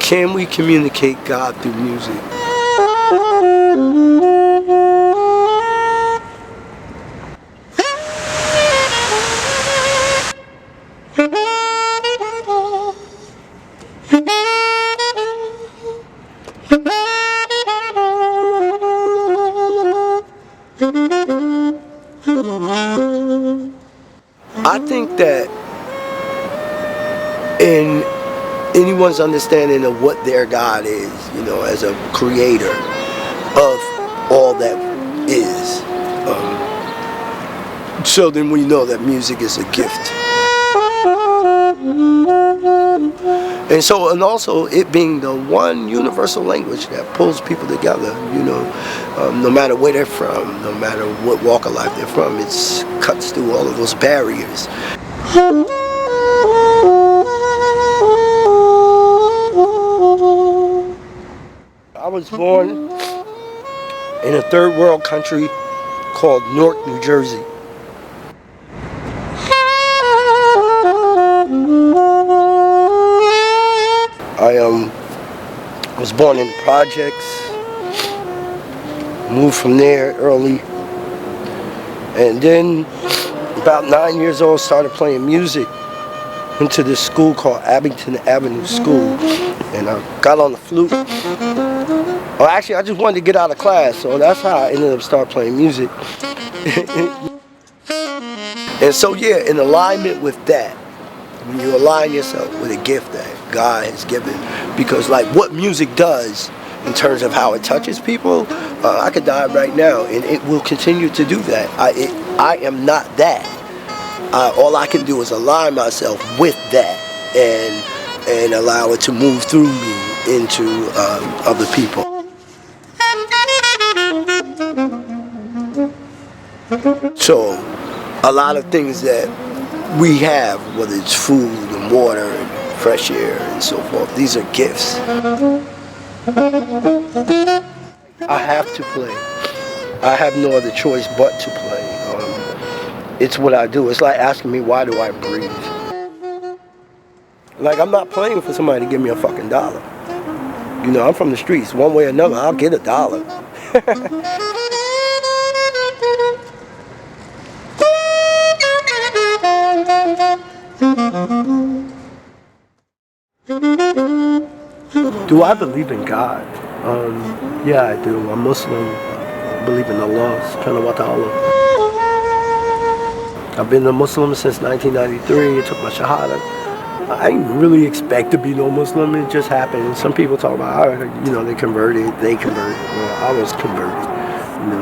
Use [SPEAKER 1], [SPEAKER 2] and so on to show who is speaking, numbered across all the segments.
[SPEAKER 1] Can we communicate God through music? I think that in anyone's understanding of what their God is, as a creator of all that is, so then we know that music is a gift. And also it being the one universal language that pulls people together, no matter where they're from, no matter what walk of life they're from, it cuts through all of those barriers. I was born in a third world country called Newark, New Jersey. I was born in the projects, moved from there early, and then about 9 years old started playing music. Went to this school called Abington Avenue School, and I got on the flute. Oh, actually, I just wanted to get out of class, so that's how I ended up start playing music. And so yeah, in alignment with that, when you align yourself with a gift that God has given, because like what music does in terms of how it touches people, I could die right now and it will continue to do that. I am not that. All I can do is align myself with that and allow it to move through me into other people. So a lot of things that we have, whether it's food and water and fresh air and so forth, these are gifts. I have to play. I have no other choice but to play. It's what I do. It's like asking me, why do I breathe? Like, I'm not playing for somebody to give me a fucking dollar. I'm from the streets. One way or another, I'll get $1. Do I believe in God? Yeah, I do. I'm Muslim. I believe in Allah subhanahu wa ta'ala. I've been a Muslim since 1993. I took my Shahada. I didn't really expect to be no Muslim. It just happened. Some people talk about, they converted. Well, I was converted.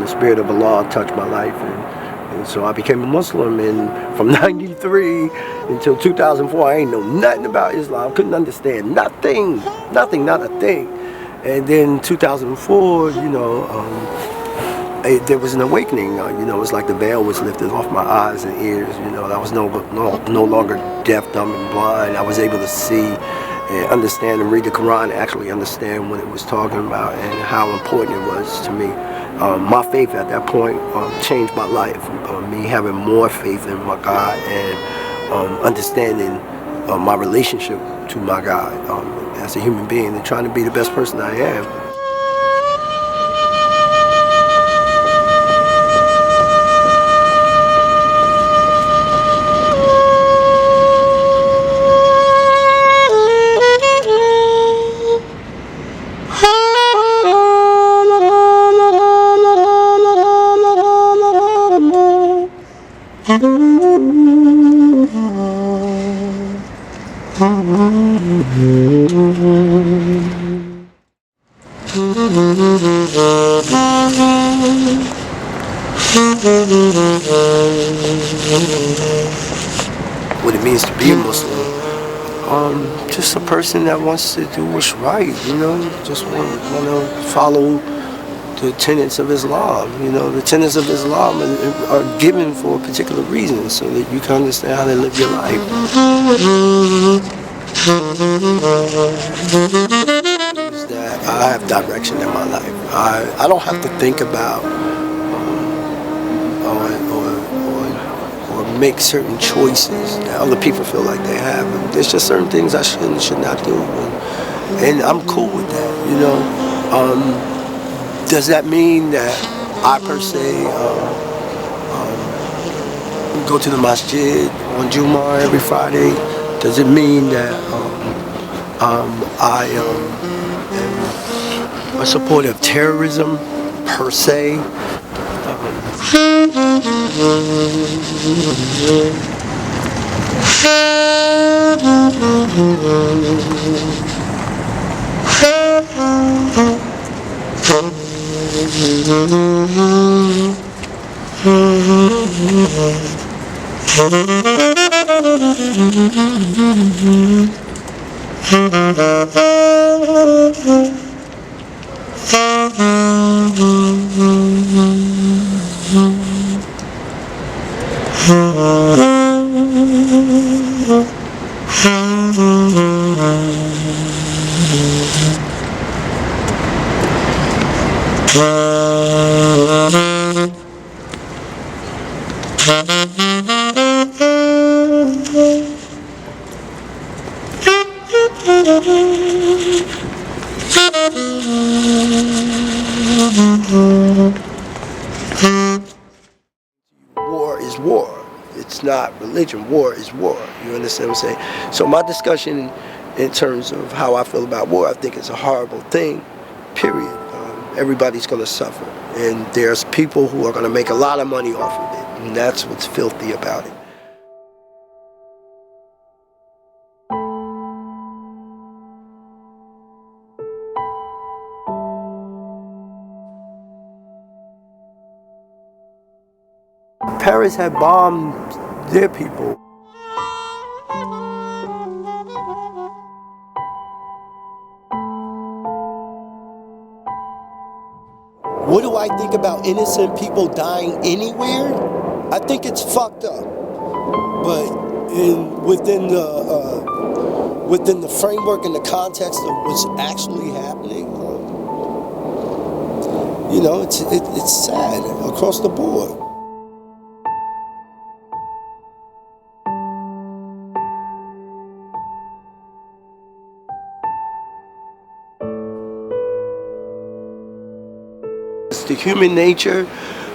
[SPEAKER 1] The spirit of Allah touched my life. And so I became a Muslim. And from 93 until 2004, I ain't know nothing about Islam. Couldn't understand nothing, not a thing. And then 2004, there was an awakening. It was like the veil was lifted off my eyes and ears. I was no longer deaf, dumb, and blind. I was able to see and understand and read the Quran and actually understand what it was talking about and how important it was to me. My faith at that point changed my life. Me having more faith in my God and understanding my relationship to my God as a human being and trying to be the best person I am. What it means to be a Muslim, just a person that wants to do what's right, just want to follow the tenets of Islam. The tenets of Islam are given for a particular reason, so that you can understand how to live your life. Is that I have direction in my life. I don't have to think about or make certain choices that other people feel like they have. And there's just certain things I should not do. and I'm cool with that, you know. Does that mean that I per se go to the masjid on Jumu'ah every Friday? Does it mean that I am a supporter of terrorism per se? War is war. It's not religion. War is war. You understand what I'm saying? So my discussion in terms of how I feel about war, I think it's a horrible thing, period. Everybody's going to suffer. And there's people who are going to make a lot of money off of it. And that's what's filthy about it. Paris had bombed their people. What do I think about innocent people dying anywhere? I think it's fucked up. But within the framework and the context of what's actually happening, you know, it's sad across the board. It's the human nature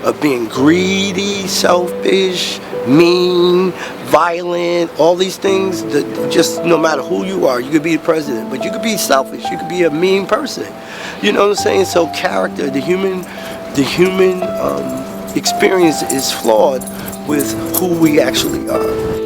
[SPEAKER 1] of being greedy, selfish, mean, violent, all these things that just no matter who you are, you could be the president, but you could be selfish, you could be a mean person. You know what I'm saying? So character, the human experience is flawed with who we actually are.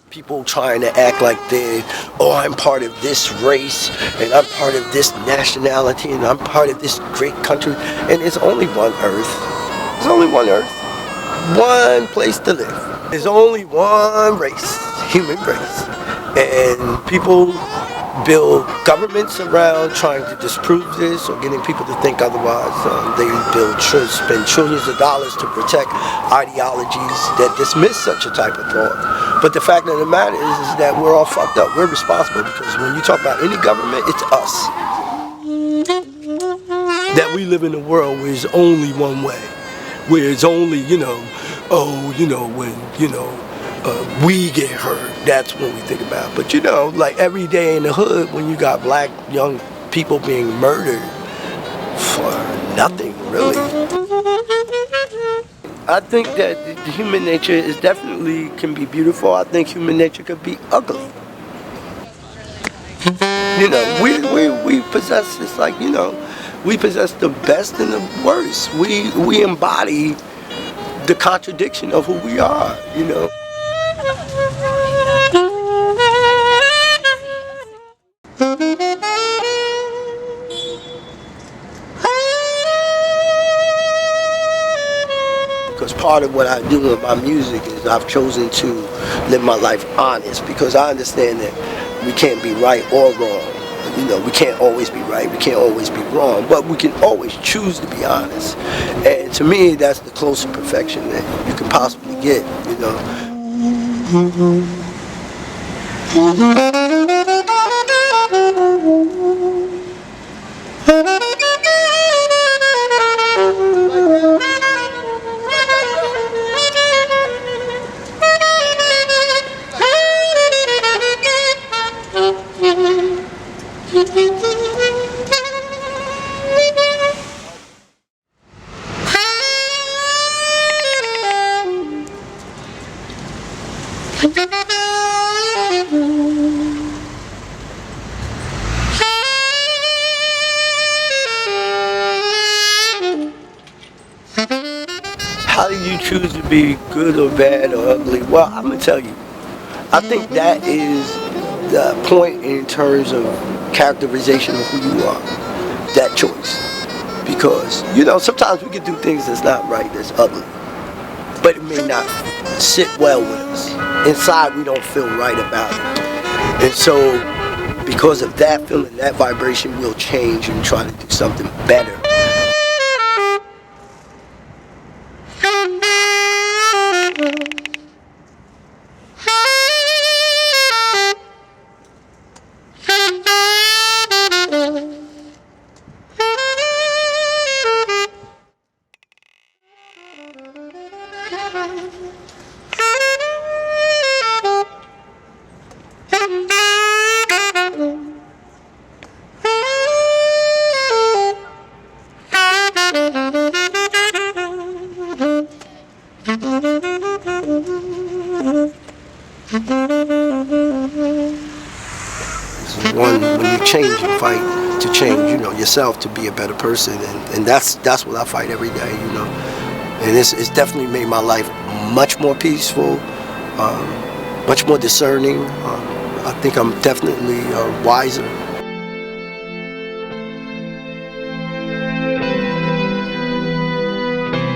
[SPEAKER 1] People trying to act like I'm part of this race, and I'm part of this nationality, and I'm part of this great country, and it's only one earth. There's only one earth, one place to live. There's only one race, human race, and people build governments around trying to disprove this or getting people to think otherwise. They spend trillions of dollars to protect ideologies that dismiss such a type of thought. But the fact of the matter is that we're all fucked up. We're responsible, because when you talk about any government, it's us. That we live in a world where there's only one way, where it's only, when, we get hurt, that's when we think about it. But like every day in the hood, when you got black young people being murdered for nothing, really. I think that the human nature is definitely can be beautiful. I think human nature could be ugly. You know, we possess, it's like, you know, we possess the best and the worst. We embody the contradiction of who we are, you know. Because part of what I do with my music is I've chosen to live my life honest, because I understand that we can't be right or wrong. You know, we can't always be right, we can't always be wrong, but we can always choose to be honest. And to me, that's the closest perfection that you can possibly get, you know. How do you choose to be good or bad or ugly? Well, I'm gonna tell you. I think that is the point in terms of characterization of who you are. That choice, because you know sometimes we can do things that's not right, that's ugly, but it may not sit well with us. Inside, we don't feel right about it, and so because of that feeling, that vibration, we'll change and try to do something better. When you change, you fight to change, you know, yourself to be a better person, and that's what I fight every day, you know. And it's definitely made my life much more peaceful, much more discerning. I think I'm definitely wiser.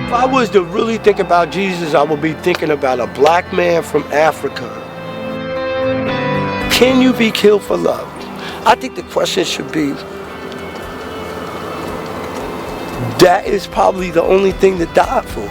[SPEAKER 1] If I was to really think about Jesus, I would be thinking about a black man from Africa. Can you be killed for love? I think the question should be, that is probably the only thing to die for.